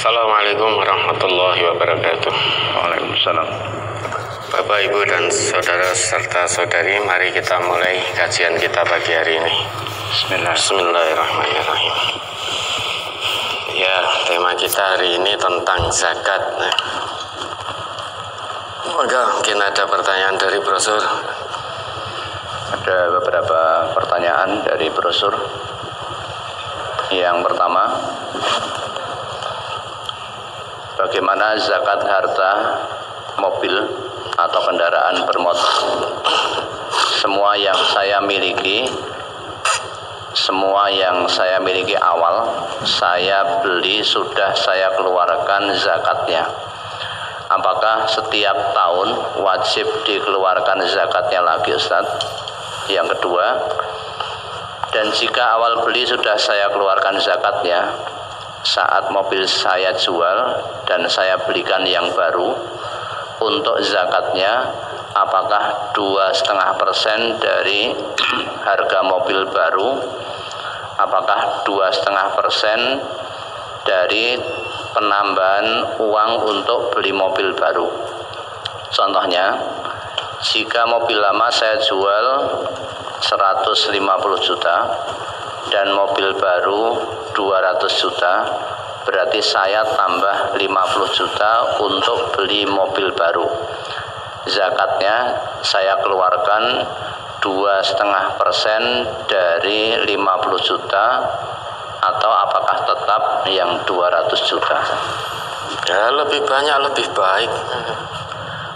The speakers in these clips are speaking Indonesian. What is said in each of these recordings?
Assalamualaikum warahmatullahi wabarakatuh. Waalaikumsalam. Bapak, Ibu, dan saudara serta saudari, mari kita mulai kajian kita pagi hari ini. Bismillahirrahmanirrahim. Ya, tema kita hari ini tentang zakat. Maka mungkin ada pertanyaan dari brosur. Ada beberapa pertanyaan dari brosur. Yang pertama, bagaimana zakat harta mobil atau kendaraan bermotor? Semua yang saya miliki awal saya beli sudah saya keluarkan zakatnya. Apakah setiap tahun wajib dikeluarkan zakatnya lagi, Ustaz? Yang kedua, dan jika awal beli sudah saya keluarkan zakatnya, saat mobil saya jual dan saya belikan yang baru, untuk zakatnya apakah 2,5% dari harga mobil baru? Apakah 2,5% dari penambahan uang untuk beli mobil baru? Contohnya, jika mobil lama saya jual 150 juta dan mobil baru 200 juta, berarti saya tambah 50 juta untuk beli mobil baru. Zakatnya saya keluarkan 2,5% dari 50 juta, atau apakah tetap yang 200 juta? Ya, lebih banyak lebih baik.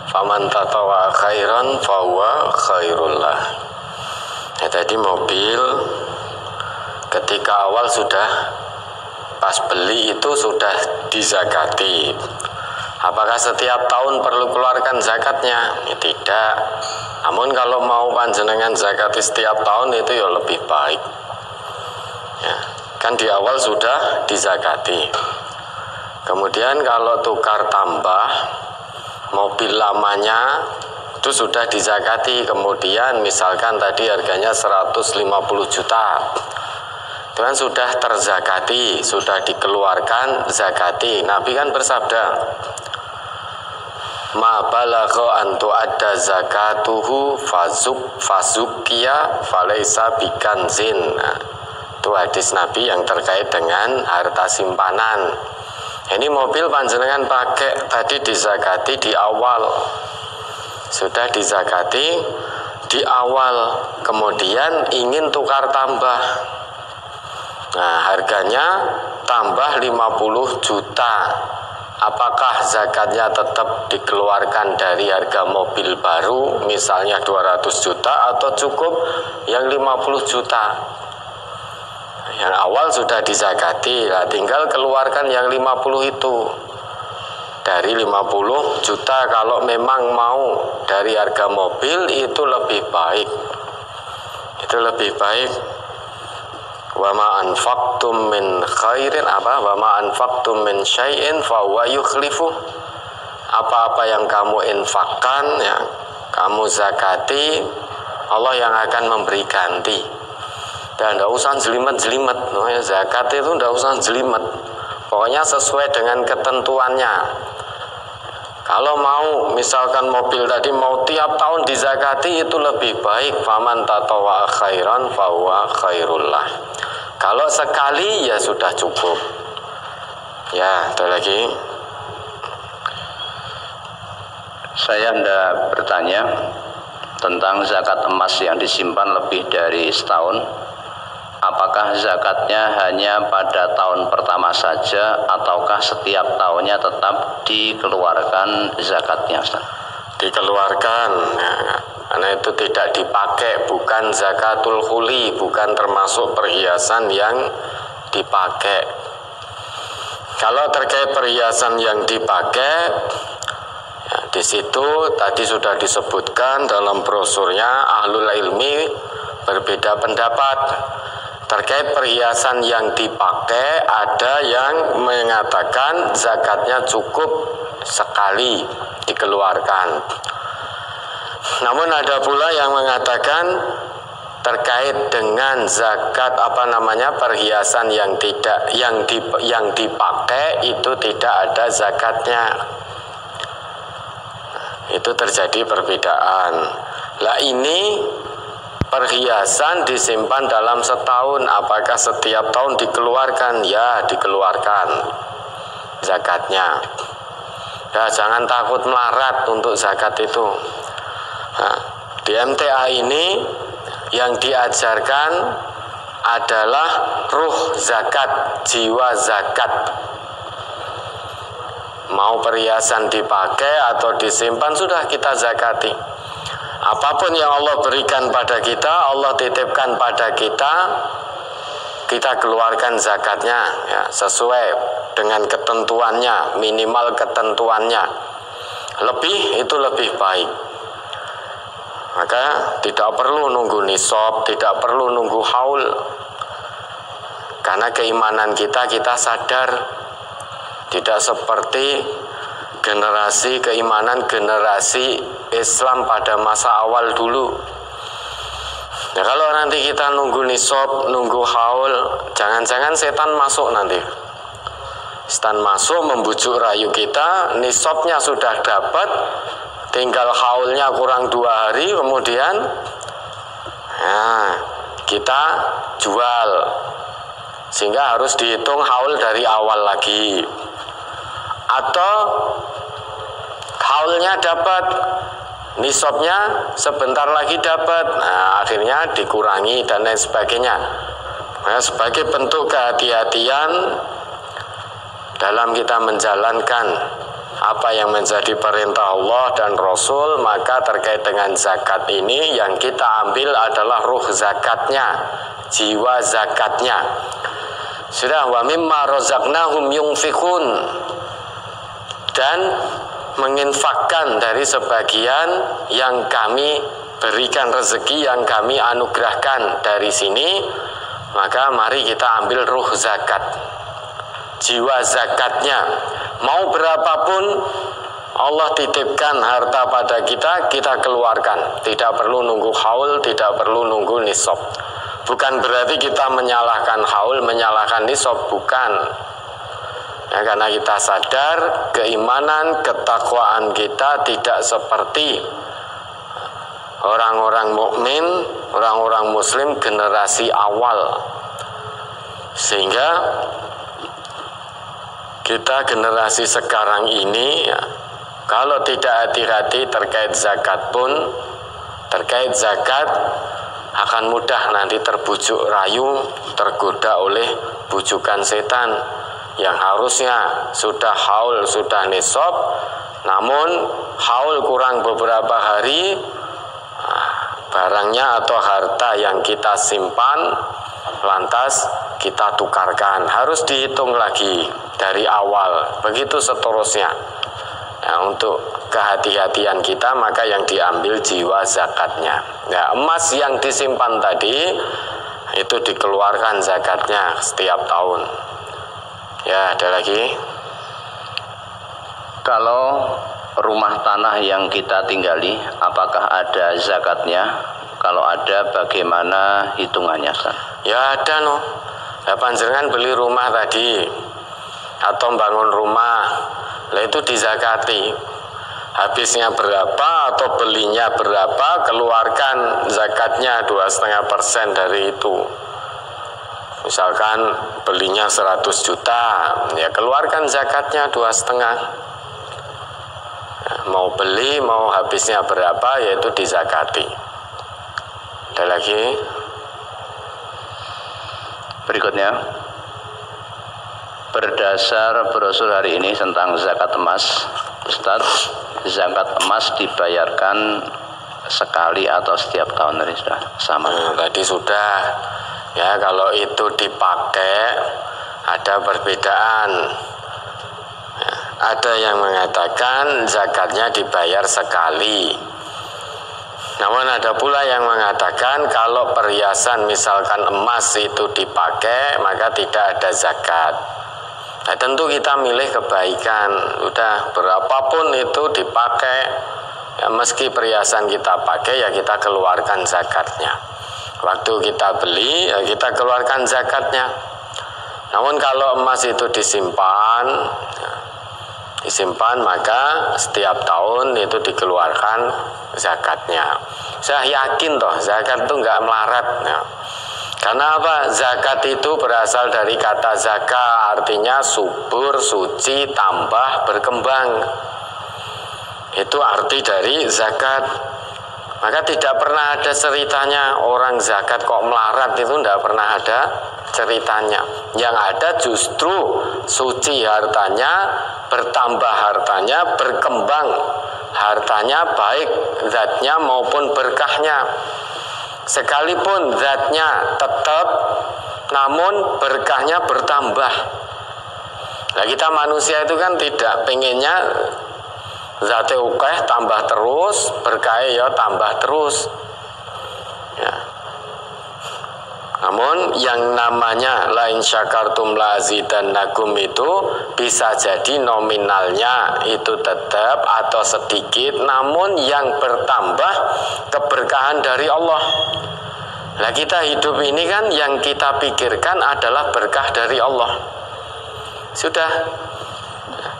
Faman tatawa khairan fahuwa khairullah. Ya, tadi mobil ketika awal sudah pas beli itu sudah dizakati. Apakah setiap tahun perlu keluarkan zakatnya? Ya, tidak. Namun kalau mau panjenengan zakati setiap tahun itu ya lebih baik. Ya, kan di awal sudah dizakati. Kemudian kalau tukar tambah mobil lamanya itu sudah dizakati, kemudian misalkan tadi harganya 150 juta, itu kan sudah terzakati, sudah dikeluarkan zakati. Nabi kan bersabda, ma balagha an tu'adda zakatuhu fazukiya falaisa bikanzin. Nah, itu hadis Nabi yang terkait dengan harta simpanan. Ini mobil panjenengan pakai tadi dizakati di awal, sudah dizakati di awal, kemudian ingin tukar tambah. Nah, harganya tambah 50 juta. Apakah zakatnya tetap dikeluarkan dari harga mobil baru, misalnya 200 juta, atau cukup yang 50 juta? Yang awal sudah dizakati, lah tinggal keluarkan yang 50 itu. Dari 50 juta kalau memang mau dari harga mobil itu lebih baik. Itu lebih baik. Wa ma anfaqtum min khairin wa ma anfaqtum min syai'in fa huwa yukhlifu. Apa-apa yang kamu infakkan, ya, kamu zakati, Allah yang akan memberi ganti. Dan tidak usah jelimet-jelimet. Zakat itu tidak usah jelimet. Pokoknya sesuai dengan ketentuannya. Kalau mau misalkan mobil tadi mau tiap tahun dizakati, itu lebih baik. Faman tatawa khairan fahuwa khairullah. Kalau sekali ya sudah cukup. Ya, ada lagi. Saya hendak bertanya tentang zakat emas yang disimpan lebih dari setahun. Apakah zakatnya hanya pada tahun pertama saja, ataukah setiap tahunnya tetap dikeluarkan zakatnya, Ustaz? Dikeluarkan, ya, karena itu tidak dipakai, bukan zakatul khuli, bukan termasuk perhiasan yang dipakai. Kalau terkait perhiasan yang dipakai, ya, di situ tadi sudah disebutkan dalam brosurnya, ahlul ilmi berbeda pendapat. Terkait perhiasan yang dipakai, ada yang mengatakan zakatnya cukup sekali dikeluarkan. Namun ada pula yang mengatakan terkait dengan zakat perhiasan yang dipakai itu tidak ada zakatnya. Itu terjadi perbedaan. Lah ini perhiasan disimpan dalam setahun, apakah setiap tahun dikeluarkan? Ya, dikeluarkan zakatnya. Ya, jangan takut melarat untuk zakat itu. Nah, di MTA ini yang diajarkan adalah ruh zakat, jiwa zakat. Mau perhiasan dipakai atau disimpan, sudah kita zakati. Apapun yang Allah berikan pada kita, Allah titipkan pada kita, kita keluarkan zakatnya ya, sesuai dengan ketentuannya, minimal ketentuannya. Lebih itu lebih baik. Maka tidak perlu nunggu nisab, tidak perlu nunggu haul. Karena keimanan kita sadar, tidak seperti generasi Islam pada masa awal dulu. Ya, kalau nanti kita nunggu nisab, nunggu haul, jangan-jangan setan masuk nanti. Setan masuk membujuk rayu kita, nisabnya sudah dapat, tinggal haulnya kurang 2 hari, kemudian kita jual, sehingga harus dihitung haul dari awal lagi. Atau haulnya dapat, nisabnya sebentar lagi dapat, akhirnya dikurangi dan lain sebagainya. Nah, sebagai bentuk kehati-hatian dalam kita menjalankan apa yang menjadi perintah Allah dan Rasul, maka terkait dengan zakat ini yang kita ambil adalah ruh zakatnya, jiwa zakatnya. Sudah, wa mimma razaqnahum yunfikun, dan menginfakkan dari sebagian yang kami berikan, rezeki yang kami anugerahkan dari sini. Maka mari kita ambil ruh zakat, jiwa zakatnya. Mau berapapun Allah titipkan harta pada kita, kita keluarkan. Tidak perlu nunggu haul, tidak perlu nunggu nisab. Bukan berarti kita menyalahkan haul, menyalahkan nisab, bukan. Ya, karena kita sadar keimanan, ketakwaan kita tidak seperti orang-orang mukmin, orang-orang muslim generasi awal. Sehingga kita generasi sekarang ini ya, kalau tidak hati-hati terkait zakat pun, terkait zakat akan mudah nanti terbujuk rayu, tergoda oleh bujukan setan. Yang harusnya sudah haul, sudah nisab, namun haul kurang beberapa hari, barangnya atau harta yang kita simpan lantas kita tukarkan, harus dihitung lagi dari awal, begitu seterusnya. Nah, untuk kehati-hatian kita, maka yang diambil jiwa zakatnya. Nah, emas yang disimpan tadi itu dikeluarkan zakatnya setiap tahun. Ya, ada lagi. Kalau rumah tanah yang kita tinggali, apakah ada zakatnya? Kalau ada, bagaimana hitungannya, Ustaz? Ya ada no. Ya, panjenengan beli rumah tadi atau bangun rumah, lah itu dizakati. Habisnya berapa atau belinya berapa, keluarkan zakatnya 2,5% dari itu. Misalkan belinya 100 juta, ya keluarkan zakatnya 2,5. Ya, mau beli, mau habisnya berapa, yaitu dizakati. Ada lagi? Berikutnya, berdasar brosur hari ini tentang zakat emas, Ustadz, zakat emas dibayarkan sekali atau setiap tahun? Tadi sudah sama. Tadi sudah. Ya, kalau itu dipakai ada perbedaan. Ya, ada yang mengatakan zakatnya dibayar sekali. Namun ada pula yang mengatakan kalau perhiasan misalkan emas itu dipakai maka tidak ada zakat. Nah, tentu kita milih kebaikan. Udah berapapun itu dipakai, ya meski perhiasan kita pakai ya kita keluarkan zakatnya. Waktu kita beli, ya kita keluarkan zakatnya. Namun kalau emas itu disimpan maka setiap tahun itu dikeluarkan zakatnya. Saya yakin toh zakat itu nggak melarat ya. Karena apa? Zakat itu berasal dari kata zaka, artinya subur, suci, tambah, berkembang. Itu arti dari zakat. Maka tidak pernah ada ceritanya orang zakat kok melarat, itu tidak pernah ada ceritanya. Yang ada justru suci hartanya, bertambah hartanya, berkembang hartanya, baik zatnya maupun berkahnya. Sekalipun zatnya tetap, namun berkahnya bertambah. Nah, kita manusia itu kan tidak pengennya zate ukeh tambah terus, berkah ya tambah terus ya. Namun yang namanya lain syakartum lazidannakum itu bisa jadi nominalnya itu tetap atau sedikit, namun yang bertambah keberkahan dari Allah. Nah, kita hidup ini kan yang kita pikirkan adalah berkah dari Allah. Sudah.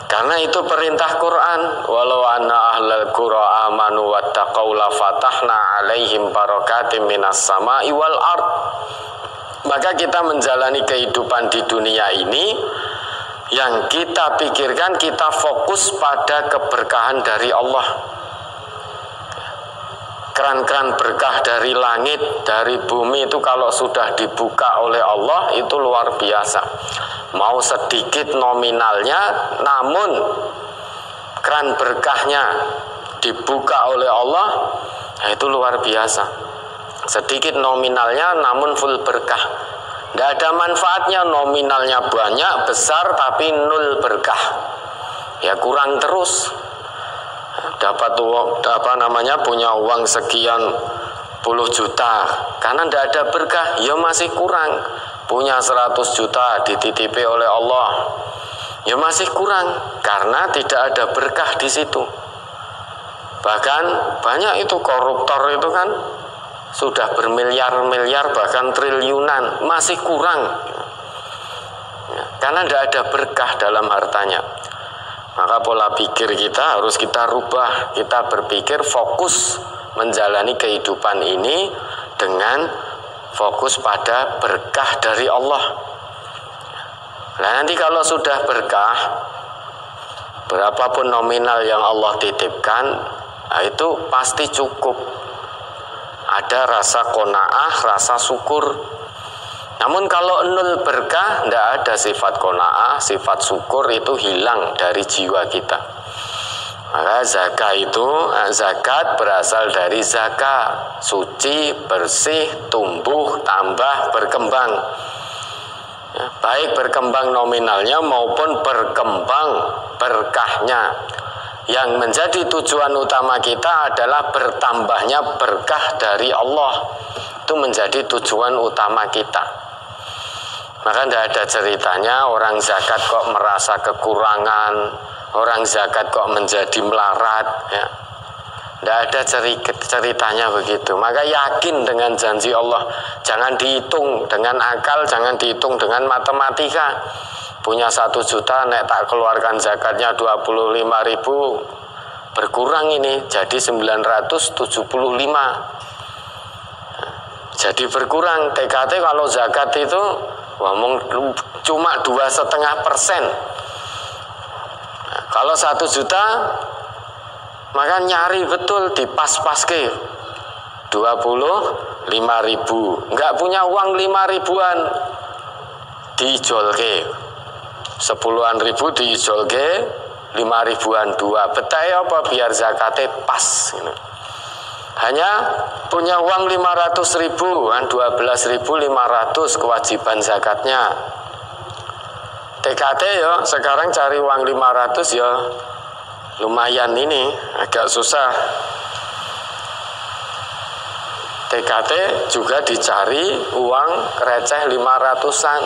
Karena itu perintah Quran, walau anna ahlal qura amanu wattaqau la fatahna alaihim barakatim minas sama'i wal ard. Maka kita menjalani kehidupan di dunia ini, yang kita pikirkan, kita fokus pada keberkahan dari Allah. Keran-keran berkah dari langit, dari bumi itu kalau sudah dibuka oleh Allah itu luar biasa. Mau sedikit nominalnya, namun keran berkahnya dibuka oleh Allah, itu luar biasa. Sedikit nominalnya, namun full berkah. Tidak ada manfaatnya nominalnya banyak, besar, tapi nol berkah. Ya kurang terus. Dapat punya uang sekian puluh juta, karena tidak ada berkah, ya masih kurang. Punya 100 juta dititipi oleh Allah, ya masih kurang karena tidak ada berkah di situ. Bahkan banyak itu koruptor itu kan sudah bermiliar-miliar bahkan triliunan, masih kurang ya, karena tidak ada berkah dalam hartanya. Maka pola pikir kita harus kita rubah. Kita berpikir fokus menjalani kehidupan ini dengan fokus pada berkah dari Allah. Nah, nanti kalau sudah berkah, berapapun nominal yang Allah titipkan, nah itu pasti cukup. Ada rasa qanaah, rasa syukur. Namun kalau nol berkah, tidak ada sifat qanaah, sifat syukur itu hilang dari jiwa kita. Maka zakat berasal dari zaka, suci, bersih, tumbuh, tambah, berkembang. Ya, baik berkembang nominalnya maupun berkembang berkahnya. Yang menjadi tujuan utama kita adalah bertambahnya berkah dari Allah. Itu menjadi tujuan utama kita. Maka tidak ada ceritanya orang zakat kok merasa kekurangan, orang zakat kok menjadi melarat ya. Tidak ada ceritanya begitu. Maka yakin dengan janji Allah. Jangan dihitung dengan akal, jangan dihitung dengan matematika. Punya 1 juta, nek tak keluarkan zakatnya 25.000, berkurang ini jadi 975. Jadi berkurang. TKT kalau zakat itu ngomong cuma 2,5%. Kalau 1 juta maka nyari betul di pas-paske 25.000. Nggak punya uang 5.000-an diijolke 10-an ribu diijolke 5.000-an dua. Betai apa biar zakatnya pas gitu. Hanya punya uang 500.000 kan 12.500 kewajiban zakatnya. TKT ya sekarang cari uang 500 ya lumayan, ini agak susah. TKT juga dicari uang receh 500-an.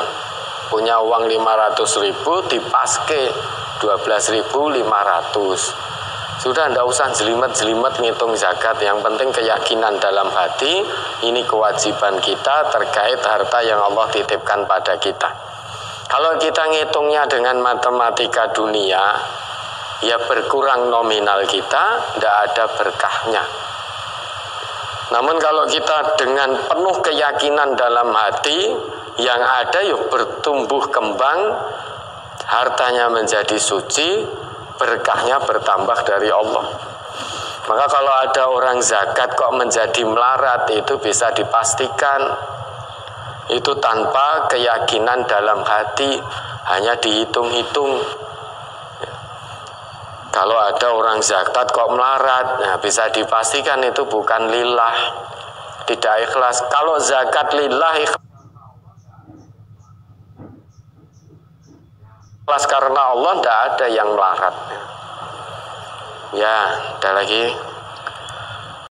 Punya uang 500.000 dipaske 12.500. Sudah tidak usah jelimet-jelimet ngitung zakat. Yang penting keyakinan dalam hati, ini kewajiban kita terkait harta yang Allah titipkan pada kita. Kalau kita ngitungnya dengan matematika dunia, ya berkurang nominal kita, tidak ada berkahnya. Namun kalau kita dengan penuh keyakinan dalam hati, yang ada yuk bertumbuh kembang, hartanya menjadi suci, berkahnya bertambah dari Allah. Maka kalau ada orang zakat kok menjadi melarat, itu bisa dipastikan itu tanpa keyakinan dalam hati, hanya dihitung-hitung. Kalau ada orang zakat kok melarat, nah bisa dipastikan itu bukan lillah, tidak ikhlas. Kalau zakat lillah, ikhlas karena Allah, tidak ada yang melarat. Ya, ada lagi.